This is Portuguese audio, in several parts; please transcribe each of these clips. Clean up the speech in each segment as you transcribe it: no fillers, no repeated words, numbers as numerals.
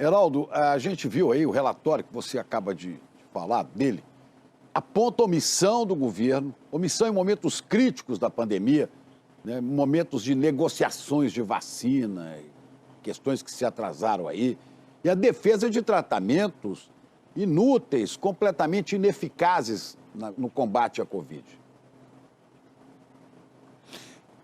Heraldo, a gente viu aí o relatório que você acaba de falar dele, aponta omissão do governo, omissão em momentos críticos da pandemia, né, momentos de negociações de vacina, questões que se atrasaram aí, e a defesa de tratamentos inúteis, completamente ineficazes no combate à Covid.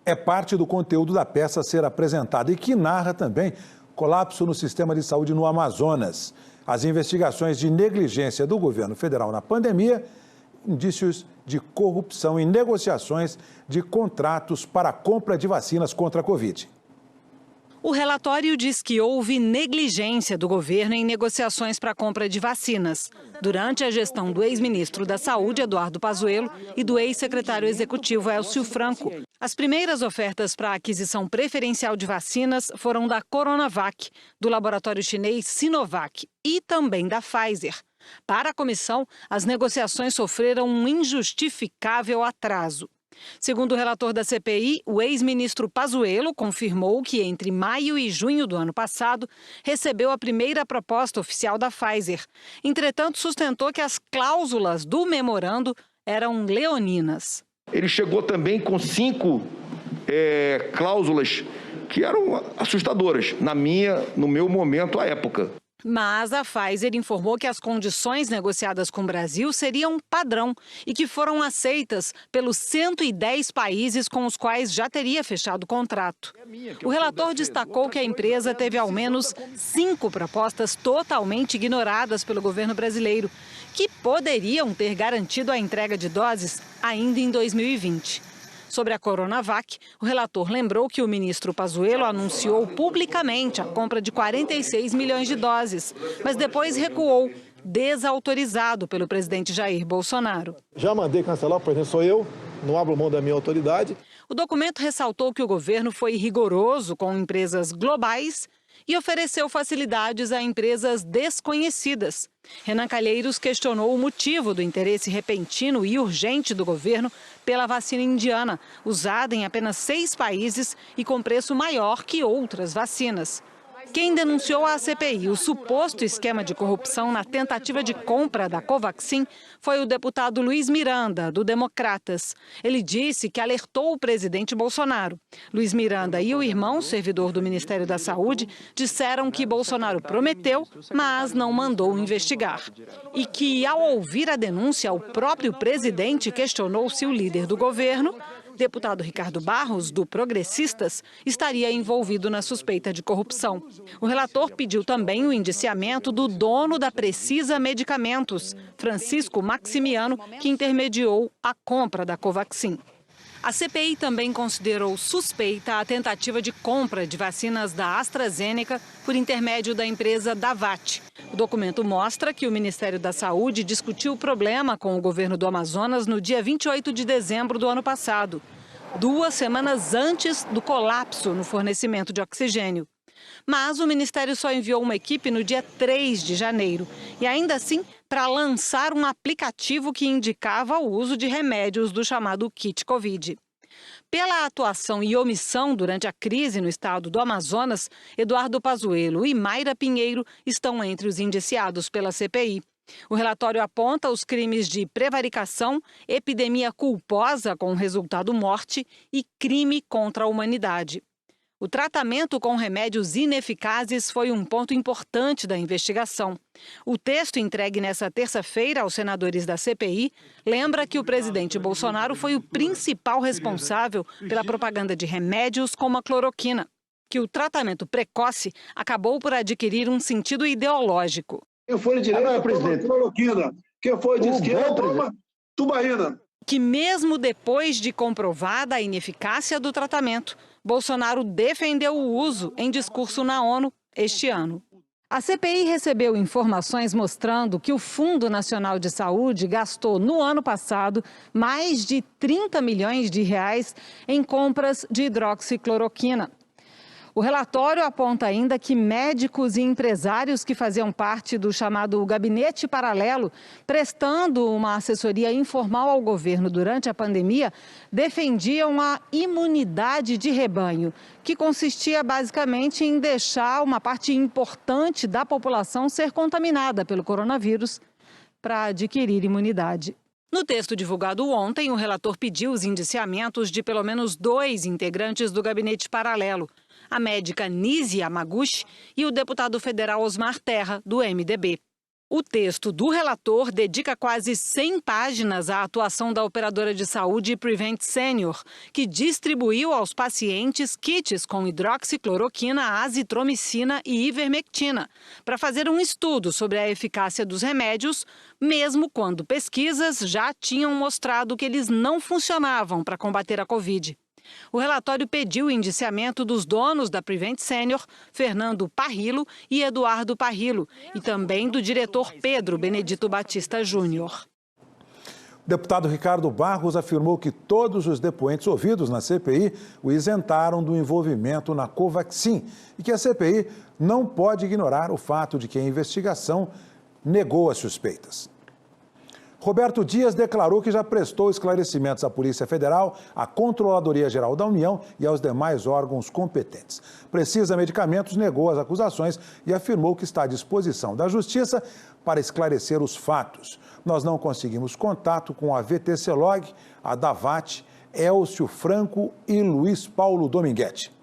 É parte do conteúdo da peça a ser apresentada e que narra também colapso no sistema de saúde no Amazonas, as investigações de negligência do governo federal na pandemia, indícios de corrupção em negociações de contratos para a compra de vacinas contra a Covid. O relatório diz que houve negligência do governo em negociações para a compra de vacinas, durante a gestão do ex-ministro da Saúde, Eduardo Pazuello, e do ex-secretário executivo, Élcio Franco. As primeiras ofertas para a aquisição preferencial de vacinas foram da Coronavac, do laboratório chinês Sinovac e também da Pfizer. Para a comissão, as negociações sofreram um injustificável atraso. Segundo o relator da CPI, o ex-ministro Pazuello confirmou que entre maio e junho do ano passado recebeu a primeira proposta oficial da Pfizer. Entretanto, sustentou que as cláusulas do memorando eram leoninas. Ele chegou também com 5 cláusulas que eram assustadoras, no meu momento, à época. Mas a Pfizer informou que as condições negociadas com o Brasil seriam padrão e que foram aceitas pelos 110 países com os quais já teria fechado o contrato. O relator destacou que a empresa teve ao menos 5 propostas totalmente ignoradas pelo governo brasileiro, que poderiam ter garantido a entrega de doses ainda em 2020. Sobre a Coronavac, o relator lembrou que o ministro Pazuello anunciou publicamente a compra de 46 milhões de doses, mas depois recuou, desautorizado pelo presidente Jair Bolsonaro. Já mandei cancelar, o presidente sou eu, não abro mão da minha autoridade. O documento ressaltou que o governo foi rigoroso com empresas globais e ofereceu facilidades a empresas desconhecidas. Renan Calheiros questionou o motivo do interesse repentino e urgente do governo pela vacina indiana, usada em apenas 6 países e com preço maior que outras vacinas. Quem denunciou à CPI o suposto esquema de corrupção na tentativa de compra da Covaxin foi o deputado Luiz Miranda, do Democratas. Ele disse que alertou o presidente Bolsonaro. Luiz Miranda e o irmão, servidor do Ministério da Saúde, disseram que Bolsonaro prometeu, mas não mandou investigar. E que, ao ouvir a denúncia, o próprio presidente questionou se o líder do governo, deputado Ricardo Barros, do Progressistas, estaria envolvido na suspeita de corrupção. O relator pediu também o indiciamento do dono da Precisa Medicamentos, Francisco Maximiano, que intermediou a compra da Covaxin. A CPI também considerou suspeita a tentativa de compra de vacinas da AstraZeneca por intermédio da empresa Davat. O documento mostra que o Ministério da Saúde discutiu o problema com o governo do Amazonas no dia 28 de dezembro do ano passado, 2 semanas antes do colapso no fornecimento de oxigênio. Mas o Ministério só enviou uma equipe no dia 3 de janeiro, e ainda assim para lançar um aplicativo que indicava o uso de remédios do chamado kit Covid. Pela atuação e omissão durante a crise no estado do Amazonas, Eduardo Pazuello e Mayra Pinheiro estão entre os indiciados pela CPI. O relatório aponta os crimes de prevaricação, epidemia culposa com resultado morte e crime contra a humanidade. O tratamento com remédios ineficazes foi um ponto importante da investigação. O texto entregue nesta terça-feira aos senadores da CPI lembra que o presidente Bolsonaro foi o principal responsável pela propaganda de remédios como a cloroquina, que o tratamento precoce acabou por adquirir um sentido ideológico. Quem foi de direita toma cloroquina, quem foi de esquerda toma tubaína. Que mesmo depois de comprovada a ineficácia do tratamento, Bolsonaro defendeu o uso em discurso na ONU este ano. A CPI recebeu informações mostrando que o Fundo Nacional de Saúde gastou no ano passado mais de 30 milhões de reais em compras de hidroxicloroquina. O relatório aponta ainda que médicos e empresários que faziam parte do chamado gabinete paralelo, prestando uma assessoria informal ao governo durante a pandemia, defendiam a imunidade de rebanho, que consistia basicamente em deixar uma parte importante da população ser contaminada pelo coronavírus para adquirir imunidade. No texto divulgado ontem, o relator pediu os indiciamentos de pelo menos 2 integrantes do gabinete paralelo, a médica Nise Yamaguchi e o deputado federal Osmar Terra, do MDB. O texto do relator dedica quase 100 páginas à atuação da operadora de saúde Prevent Senior, que distribuiu aos pacientes kits com hidroxicloroquina, azitromicina e ivermectina, para fazer um estudo sobre a eficácia dos remédios, mesmo quando pesquisas já tinham mostrado que eles não funcionavam para combater a Covid. O relatório pediu o indiciamento dos donos da Prevent Senior, Fernando Parrillo e Eduardo Parrillo, e também do diretor Pedro Benedito Batista Júnior. O deputado Ricardo Barros afirmou que todos os depoentes ouvidos na CPI o isentaram do envolvimento na Covaxin e que a CPI não pode ignorar o fato de que a investigação negou as suspeitas. Roberto Dias declarou que já prestou esclarecimentos à Polícia Federal, à Controladoria Geral da União e aos demais órgãos competentes. Precisa Medicamentos negou as acusações e afirmou que está à disposição da Justiça para esclarecer os fatos. Nós não conseguimos contato com a VTC-Log, a Davat, Elcio Franco e Luiz Paulo Dominguete.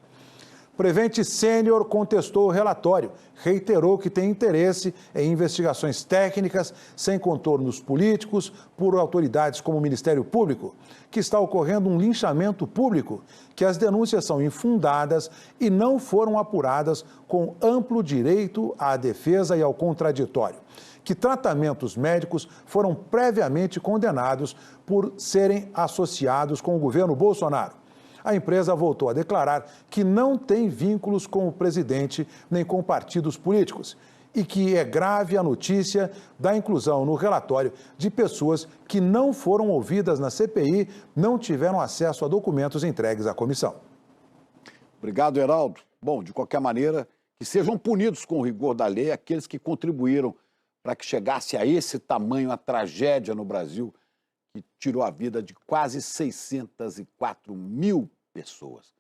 Prevent Senior contestou o relatório, reiterou que tem interesse em investigações técnicas sem contornos políticos por autoridades como o Ministério Público, que está ocorrendo um linchamento público, que as denúncias são infundadas e não foram apuradas com amplo direito à defesa e ao contraditório, que tratamentos médicos foram previamente condenados por serem associados com o governo Bolsonaro. A empresa voltou a declarar que não tem vínculos com o presidente nem com partidos políticos e que é grave a notícia da inclusão no relatório de pessoas que não foram ouvidas na CPI, não tiveram acesso a documentos entregues à comissão. Obrigado, Heraldo. Bom, de qualquer maneira, que sejam punidos com o rigor da lei aqueles que contribuíram para que chegasse a esse tamanho a tragédia no Brasil, que tirou a vida de quase 604 mil pessoas.